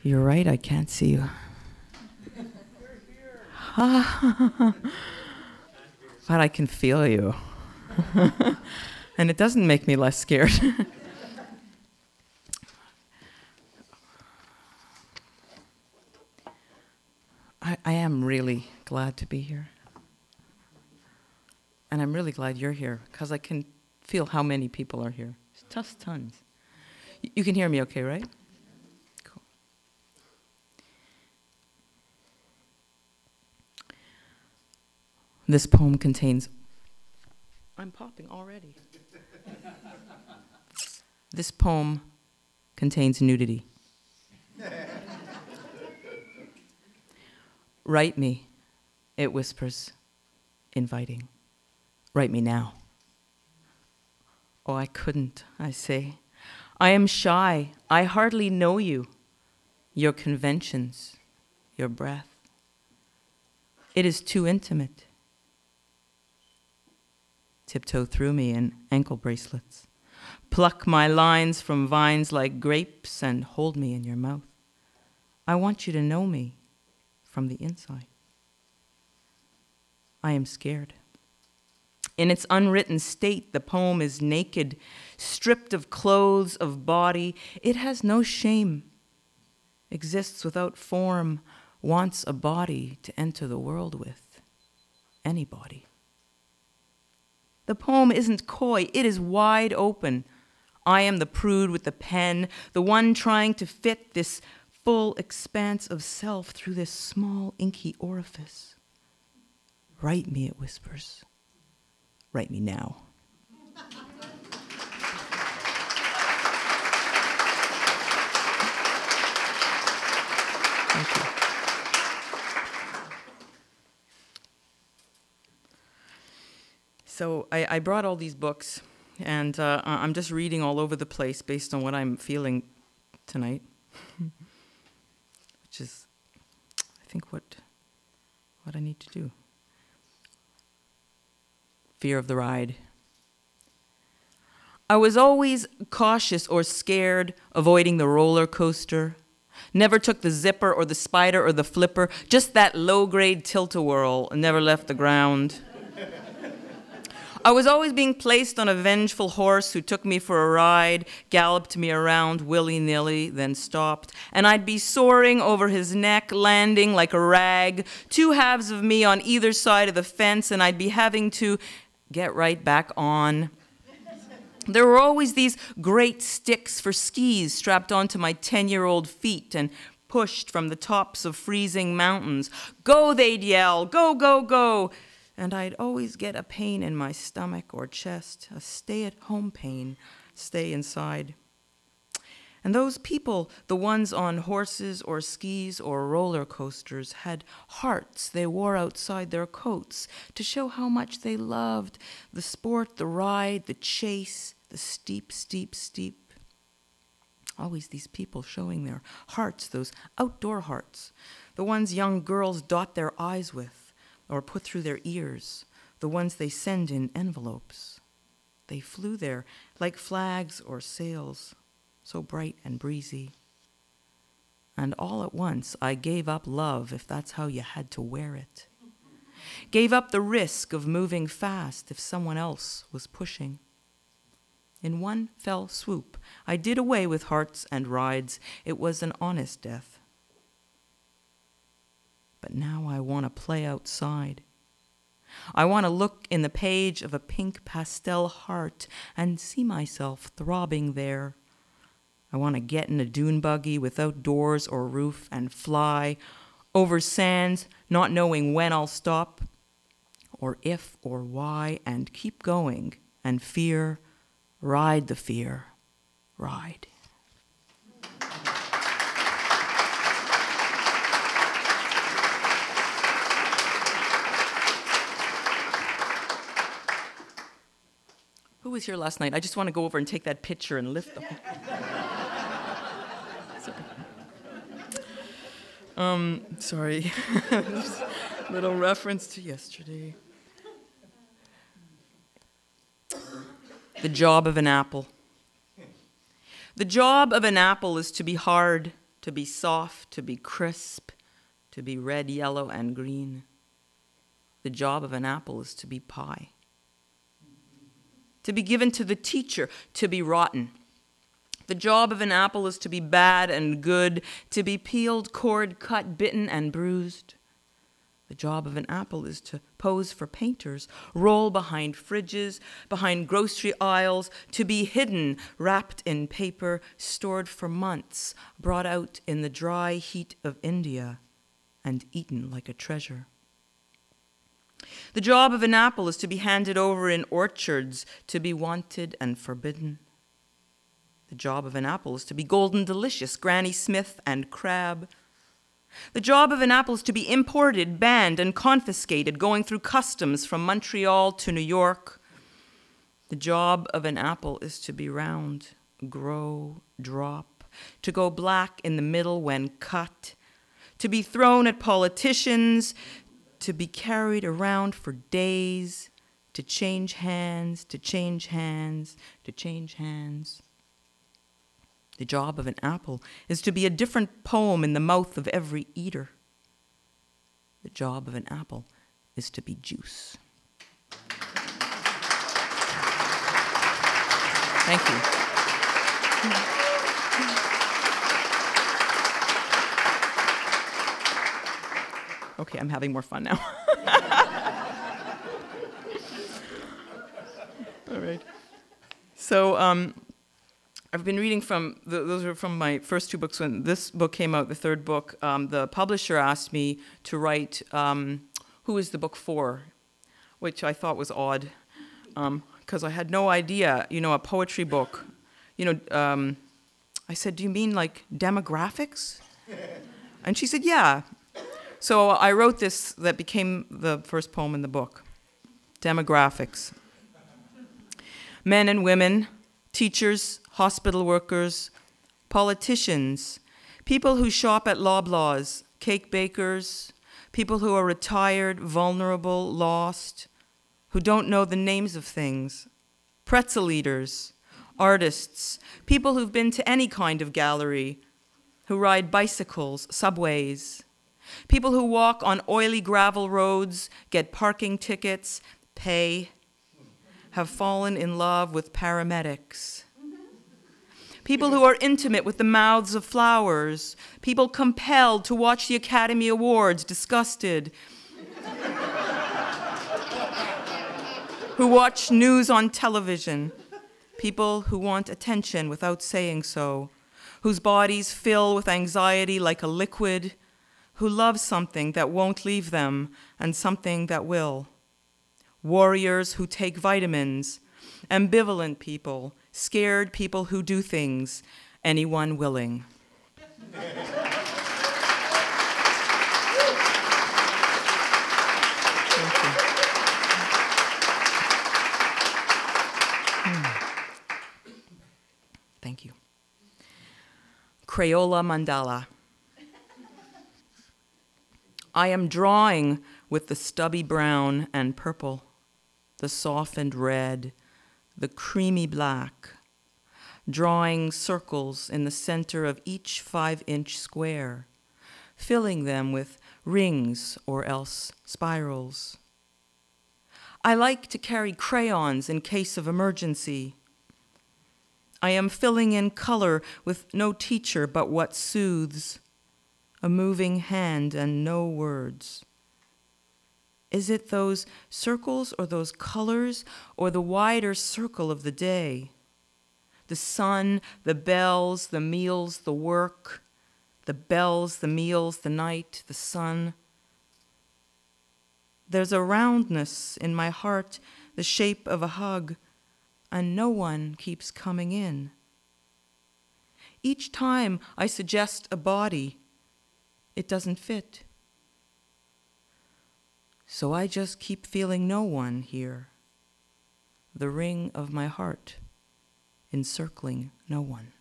You're right, I can't see you. But I can feel you. And it doesn't make me less scared. I am really glad to be here. And I'm really glad you're here, because I can feel how many people are here. Just tons. You can hear me okay, right? Cool. This poem contains... I'm popping already. This poem contains nudity. Write me, it whispers, inviting. Write me now. Oh, I couldn't, I say. I am shy. I hardly know you, your conventions, your breath. It is too intimate. Tiptoe through me in ankle bracelets. Pluck my lines from vines like grapes and hold me in your mouth. I want you to know me from the inside. I am scared. In its unwritten state, the poem is naked, stripped of clothes, of body. It has no shame, exists without form, wants a body to enter the world with. Anybody. The poem isn't coy, it is wide open. I am the prude with the pen, the one trying to fit this full expanse of self through this small, inky orifice. Write me, it whispers. Write me now. Thank you. So I brought all these books, and I'm just reading all over the place based on what I'm feeling tonight, which is, I think, what I need to do. Fear of the ride. I was always cautious or scared, avoiding the roller coaster. Never took the zipper or the spider or the flipper, just that low-grade tilt-a-whirl, and never left the ground. I was always being placed on a vengeful horse who took me for a ride, galloped me around willy-nilly, then stopped, and I'd be soaring over his neck, landing like a rag, two halves of me on either side of the fence, and I'd be having to get right back on. There were always these great sticks for skis strapped onto my 10-year-old feet and pushed from the tops of freezing mountains. Go, they'd yell, go, go, go. And I'd always get a pain in my stomach or chest, a stay-at-home pain, stay inside. And those people, the ones on horses or skis or roller coasters, had hearts they wore outside their coats to show how much they loved the sport, the ride, the chase, the steep, steep, steep. Always these people showing their hearts, those outdoor hearts, the ones young girls dot their eyes with or put through their ears, the ones they send in envelopes. They flew there like flags or sails, so bright and breezy. And all at once, I gave up love if that's how you had to wear it. Gave up the risk of moving fast if someone else was pushing. In one fell swoop, I did away with hearts and rides. It was an honest death. But now I want to play outside. I want to look in the page of a pink pastel heart and see myself throbbing there. I want to get in a dune buggy without doors or roof and fly over sands, not knowing when I'll stop, or if or why, and keep going and fear, ride the fear, ride. Who was here last night? I just want to go over and take that picture and lift them. Sorry. Just a little reference to yesterday. The job of an apple. The job of an apple is to be hard, to be soft, to be crisp, to be red, yellow, and green. The job of an apple is to be pie. To be given to the teacher, to be rotten. The job of an apple is to be bad and good, to be peeled, cored, cut, bitten, and bruised. The job of an apple is to pose for painters, roll behind fridges, behind grocery aisles, to be hidden, wrapped in paper, stored for months, brought out in the dry heat of India, and eaten like a treasure. The job of an apple is to be handed over in orchards, to be wanted and forbidden. The job of an apple is to be golden delicious, Granny Smith and crab. The job of an apple is to be imported, banned, and confiscated, going through customs from Montreal to New York. The job of an apple is to be round, grow, drop, to go black in the middle when cut, to be thrown at politicians, to be carried around for days, to change hands, to change hands, to change hands. The job of an apple is to be a different poem in the mouth of every eater. The job of an apple is to be juice. Thank you. Okay, I'm having more fun now. All right. So, I've been reading from, those are from my first two books. When this book came out, the third book, the publisher asked me to write, who is the book for? Which I thought was odd, because I had no idea, a poetry book. I said, do you mean like demographics? And she said, yeah. So I wrote this that became the first poem in the book, Demographics. Men and women, teachers, hospital workers, politicians, people who shop at Loblaws, cake bakers, people who are retired, vulnerable, lost, who don't know the names of things, pretzel eaters, artists, people who've been to any kind of gallery, who ride bicycles, subways, people who walk on oily gravel roads, get parking tickets, pay, have fallen in love with paramedics. People who are intimate with the mouths of flowers, people compelled to watch the Academy Awards, disgusted, who watch news on television, people who want attention without saying so, whose bodies fill with anxiety like a liquid, who love something that won't leave them and something that will. Warriors who take vitamins, ambivalent people, scared people who do things, anyone willing. Thank you. Crayola mandala. I am drawing with the stubby brown and purple, the softened red, the creamy black, drawing circles in the center of each 5-inch square, filling them with rings or else spirals. I like to carry crayons in case of emergency. I am filling in color with no teacher but what soothes, a moving hand and no words. Is it those circles or those colors or the wider circle of the day? The sun, the bells, the meals, the work, the bells, the meals, the night, the sun. There's a roundness in my heart, the shape of a hug, and no one keeps coming in. Each time I suggest a body, it doesn't fit. So I just keep feeling no one here, the ring of my heart encircling no one.